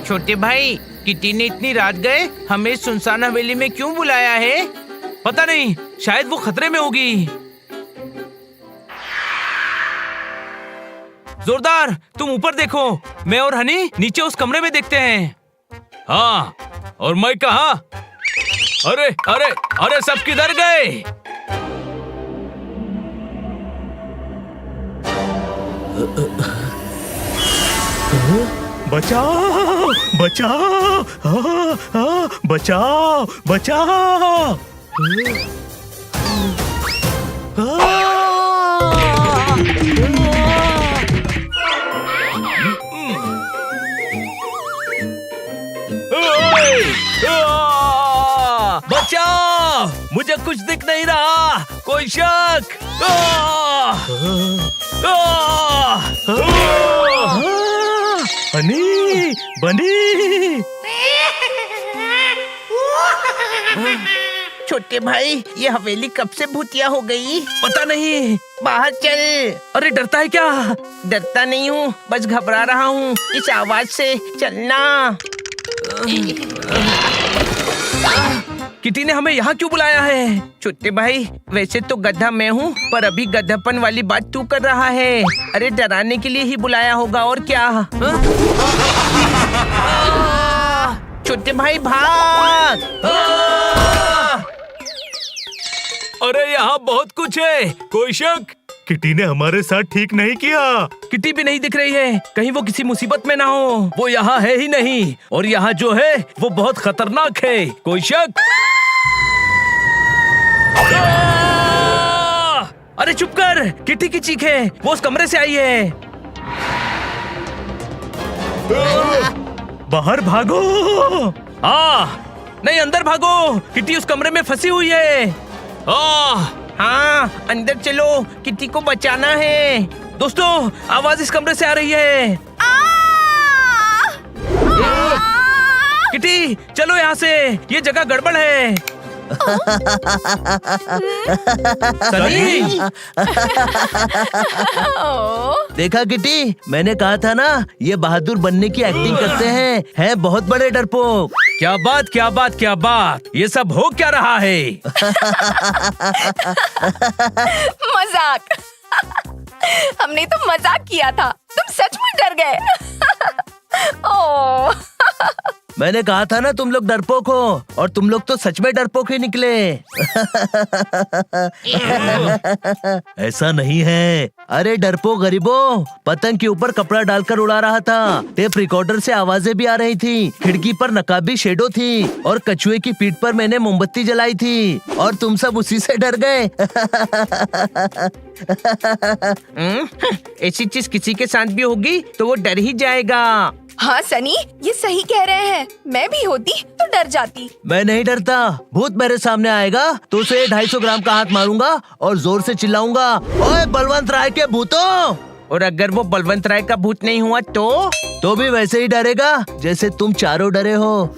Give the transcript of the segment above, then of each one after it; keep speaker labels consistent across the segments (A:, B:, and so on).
A: छोटे भाई, किटी ने इतनी रात गए हमें सुनसान हवेली में क्यों बुलाया है?
B: पता नहीं, शायद वो खतरे में होगी। जोरदार, तुम ऊपर देखो, मैं और हनी नीचे उस कमरे में देखते हैं। हाँ, और मैं कहाँ? अरे अरे अरे, सब किधर गए?
C: बचाओ बचाओ, बचाओ बचाओ।
B: बचाओ, मुझे कुछ दिख नहीं रहा, कोई शक।
C: हनी, बनी।
A: छोटे भाई, ये हवेली कब से भूतिया हो गई?
B: पता नहीं।
A: बाहर चल।
B: अरे डरता है क्या?
A: डरता नहीं हूँ, बस घबरा रहा हूँ इस आवाज से। चलना।
B: किटी ने हमें यहाँ क्यों बुलाया है?
A: छोटे भाई, वैसे तो गधा मैं हूँ, पर अभी गधापन वाली बात तू कर रहा है। अरे डराने के लिए ही बुलाया होगा, और क्या। छोटे भाई भाग।
B: अरे यहाँ बहुत कुछ है, कोई शक?
C: किटी ने हमारे साथ ठीक नहीं किया।
B: किटी भी नहीं दिख रही है, कहीं वो किसी मुसीबत में ना हो। वो यहाँ है ही नहीं, और यहाँ जो है वो बहुत खतरनाक है, कोई शक? अरे चुप कर, किटी की चीख है, वो उस कमरे से आई है।
C: बाहर भागो।
B: नहीं, अंदर भागो, किटी उस कमरे में फंसी हुई है।
A: हाँ, अंदर चलो, किटी को बचाना है।
B: दोस्तों, आवाज इस कमरे से आ रही है। किटी, चलो यहाँ से, ये जगह गड़बड़ है। सनी!
D: देखा किटी, मैंने कहा था ना, ये बहादुर बनने की एक्टिंग करते हैं बहुत बड़े डरपोक।
B: क्या बात क्या बात क्या बात, ये सब हो क्या रहा है?
E: मजाक। हमने तो मजाक किया था, तुम सच में डर गए। ओह।
D: मैंने कहा था ना तुम लोग डरपोक हो, और तुम लोग तो सच में डरपोक ही निकले। ऐसा नहीं है। अरे डरपोक गरीबों, पतंग के ऊपर कपड़ा डालकर उड़ा रहा था, टेप रिकॉर्डर से आवाजें भी आ रही थी, खिड़की पर नकाबी शेडो थी, और कछुए की पीठ पर मैंने मोमबत्ती जलाई थी, और तुम सब उसी से डर गए।
A: ऐसी चीज किसी के साथ भी होगी तो वो डर ही जाएगा।
E: हाँ सनी, ये सही कह रहे हैं, मैं भी होती तो डर जाती।
D: मैं नहीं डरता, भूत मेरे सामने आएगा तो उसे 250 ग्राम का हाथ मारूंगा और जोर से चिल्लाऊंगा, ओए बलवंत राय के भूतों।
A: और अगर वो बलवंत राय का भूत नहीं हुआ तो
D: भी वैसे ही डरेगा जैसे तुम चारों डरे हो।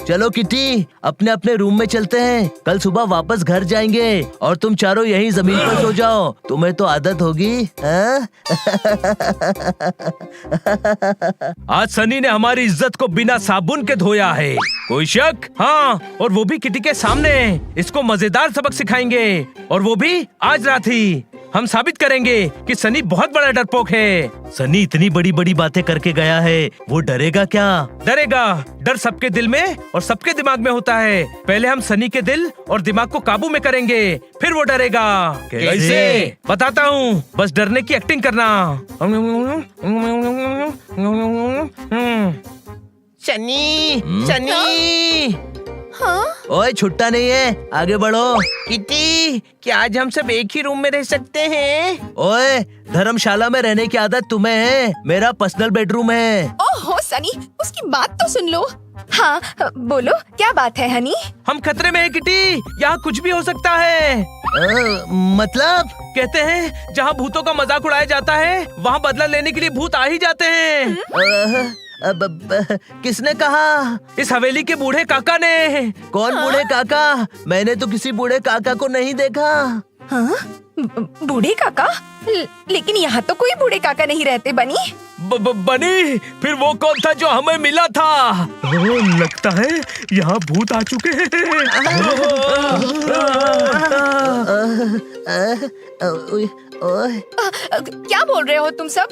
D: चलो किटी, अपने अपने रूम में चलते हैं, कल सुबह वापस घर जाएंगे, और तुम चारों यहीं जमीन पर सो जाओ, तुम्हें तो आदत होगी।
B: आज सनी ने हमारी इज्जत को बिना साबुन के धोया है, कोई शक? हाँ, और वो भी किटी के सामने। इसको मजेदार सबक सिखाएंगे, और वो भी आज रात ही। हम साबित करेंगे कि सनी बहुत बड़ा डरपोक है।
C: सनी इतनी बड़ी बड़ी बातें करके गया है, वो डरेगा क्या?
B: डरेगा। डर सबके दिल में और सबके दिमाग में होता है। पहले हम सनी के दिल और दिमाग को काबू में करेंगे, फिर वो डरेगा। कैसे? बताता हूँ, बस डरने की एक्टिंग करना।
A: सनी, सनी।
E: हाँ?
D: ओए छुट्टा नहीं है, आगे बढ़ो।
A: किटी, क्या आज हम सब एक ही रूम में रह सकते हैं?
D: ओए, धर्मशाला में रहने की आदत तुम्हें है, मेरा पर्सनल बेडरूम है।
E: ओहो सनी, उसकी बात तो सुन लो। हाँ, बोलो क्या बात है हनी?
B: हम खतरे में है किटी, यहाँ कुछ भी हो सकता है।
D: मतलब?
B: कहते हैं जहाँ भूतों का मजाक उड़ाया जाता है, वहाँ बदला लेने के लिए भूत आ ही जाते हैं।
D: किसने कहा?
B: इस हवेली के बूढ़े काका ने।
D: कौन बूढ़े काका? मैंने तो किसी बूढ़े काका को नहीं देखा।
E: हाँ? बूढ़े काका? लेकिन यहाँ तो कोई बूढ़े काका नहीं रहते बनी।
B: बनी, फिर वो कौन था जो हमें मिला था? ओह, लगता है यहाँ भूत आ चुके हैं।
E: क्या बोल रहे हो तुम सब?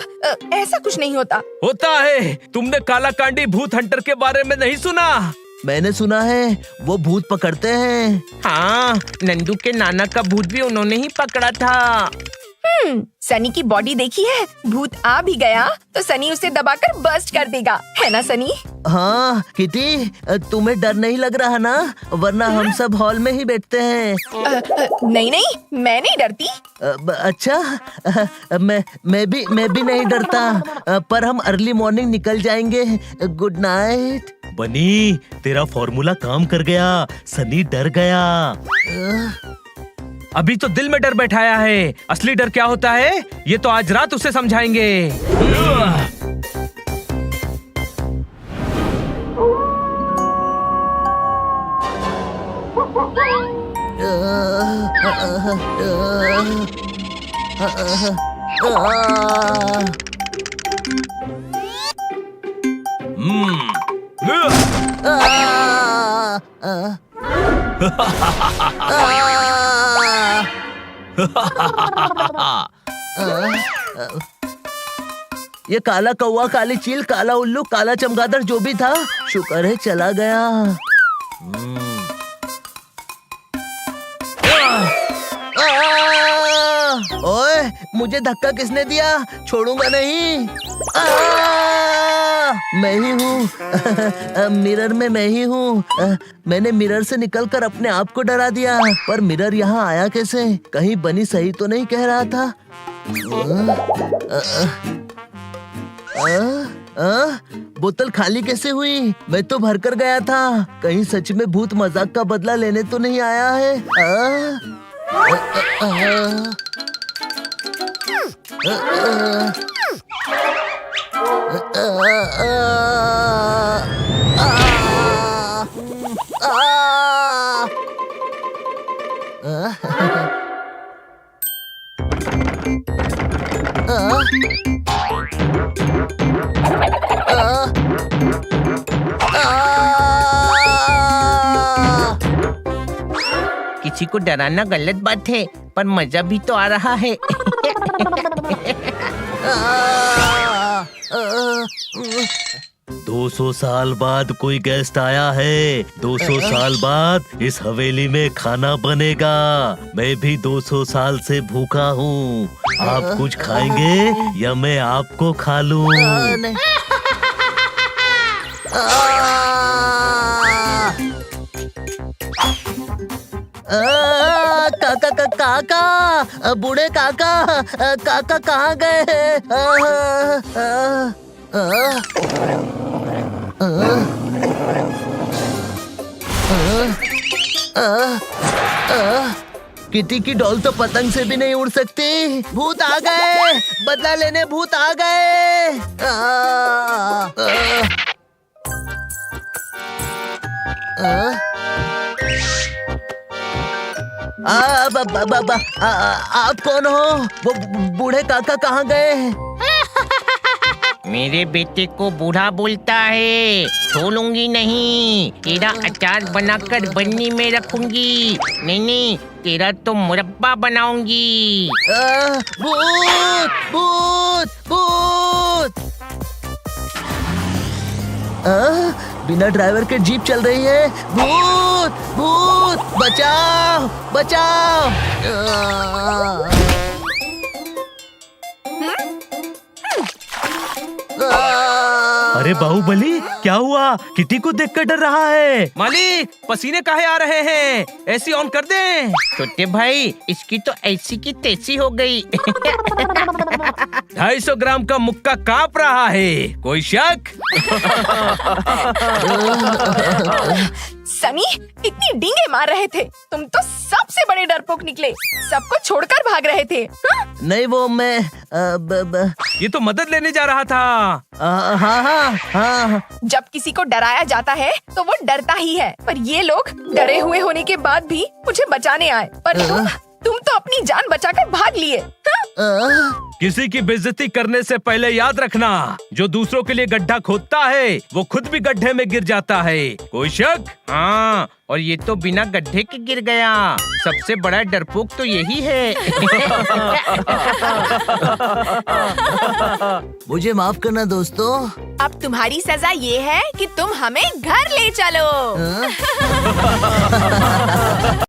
E: ऐसा कुछ नहीं होता।
B: होता है। तुमने कालाकांडी भूत हंटर के बारे में नहीं सुना?
D: मैंने सुना है वो भूत पकड़ते हैं।
A: हाँ, नंदू के नाना का भूत भी उन्होंने ही पकड़ा था।
E: सनी की बॉडी देखी है? भूत आ भी गया तो सनी उसे दबाकर बस्ट कर देगा, है ना सनी?
D: हाँ किटी, तुम्हें डर नहीं लग रहा ना? वरना हम सब हॉल में ही बैठते हैं।
E: नहीं नहीं, मैं नहीं डरती।
D: अच्छा, मैं भी नहीं डरता, पर हम अर्ली मॉर्निंग निकल जाएंगे। Good night.
C: बनी, तेरा फॉर्मूला काम कर गया। सनी डर गया।
B: अभी तो दिल में डर बैठाया है, असली डर क्या होता है ये तो आज रात उसे समझाएंगे।
D: ये काला कौवा, काली चील, काला उल्लू, काला चमगादड़ जो भी था, शुक्र है चला गया। ओए, मुझे धक्का किसने दिया? छोड़ूंगा नहीं। मैं ही हूँ। मिरर में मैं ही हूँ। मैंने मिरर से निकलकर अपने आप को डरा दिया, पर मिरर यहाँ आया कैसे? कहीं बनी सही तो नहीं कह रहा था? बोतल खाली कैसे हुई? मैं तो भर कर गया था। कहीं सच में भूत मजाक का बदला लेने तो नहीं आया है?
A: किसी को डराना गलत बात है, पर मजा भी तो आ रहा है।
C: 200 साल बाद कोई गेस्ट आया है। 200 साल बाद इस हवेली में खाना बनेगा। मैं भी 200 साल से भूखा हूँ। आप कुछ खाएंगे या मैं आपको खा लूं?
D: काका काका, बूढ़े काका, काका कहाँ गए? किटी की डॉल तो पतंग से भी नहीं उड़ सकती। भूत आ गए, बदला लेने भूत आ गए। आप कौन हो? वो बूढ़े काका कहाँ गए?
A: मेरे बेटे को बूढ़ा बोलता है, छोड़ूंगी नहीं। तेरा अचार बनाकर बन्नी में रखूंगी। नहीं, तेरा तो मुरब्बा बनाऊंगी।
D: भूत भूत भूत! बिना ड्राइवर के जीप चल रही है। भूत भूत, बचाओ बचाओ!
C: अरे बाहुबली, क्या हुआ? किटी को देखकर डर रहा है।
B: मालिक, पसीने काहे आ रहे हैं? एसी ऑन कर दे।
A: छोटे भाई, इसकी तो ऐसी की तैसी हो गई।
B: 250 ग्राम का मुक्का कांप रहा है। कोई शक?
E: सनी, इतनी डींगे मार रहे थे। तुम तो सबसे बड़े डरपोक निकले। सबको छोड़कर भाग रहे थे। हाँ?
D: नहीं, वो मैं
B: ये तो मदद लेने जा रहा था।
D: हाँ।
E: जब किसी को डराया जाता है तो वो डरता ही है, पर ये लोग डरे हुए होने के बाद भी मुझे बचाने आए। पर तुम तो अपनी जान बचाकर भाग लिए। हाँ?
B: किसी की बेइज्जती करने से पहले याद रखना, जो दूसरों के लिए गड्ढा खोदता है वो खुद भी गड्ढे में गिर जाता है। कोई शक?
A: हाँ, और ये तो बिना गड्ढे के गिर गया। सबसे बड़ा डरपोक तो यही है।
D: मुझे माफ करना दोस्तों।
E: अब तुम्हारी सजा ये है कि तुम हमें घर ले चलो।